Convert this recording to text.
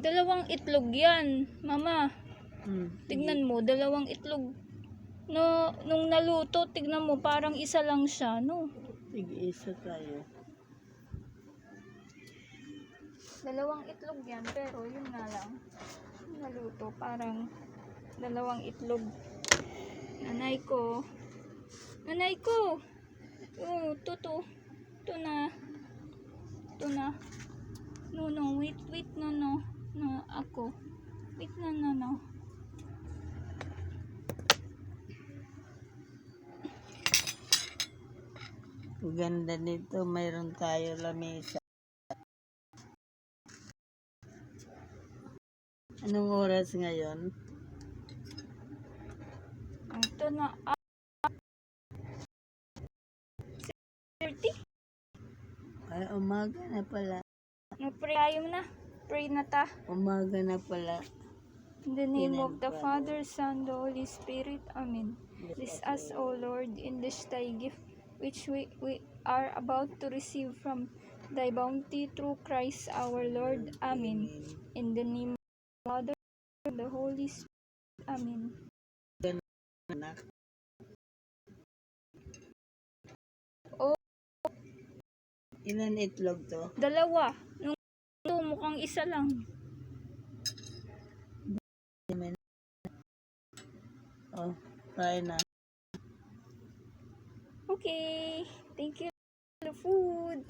Dalawang itlog yan, mama. Tignan mo, dalawang itlog. No, nung naluto, tignan mo, parang isa lang siya, no? Sige, isa tayo. Dalawang itlog yan, pero yun nga lang. Naluto, parang dalawang itlog. Nanay ko. Nanay ko! Oh, to na. To na. No, wait, no. No, ako. Wait, no. Ganda nito, mayroon tayo lamesa. Anong oras ngayon? Ito na. 30? Ay, umaga na pala. Pray tayo na. Pray na ta. Umaga na pala. In the name of the Father, Son, the Holy Spirit. Amen. Bless us, O Lord, in this thy gift, which we are about to receive from thy bounty through Christ our Lord. Amen. In the name of the Father, and the Holy Spirit. Amen. Anak. Oh, Ilan itlog to? dalawa. Nung ito, mukhang isa lang. Oh, tayo na. Okay. Thank you for the food.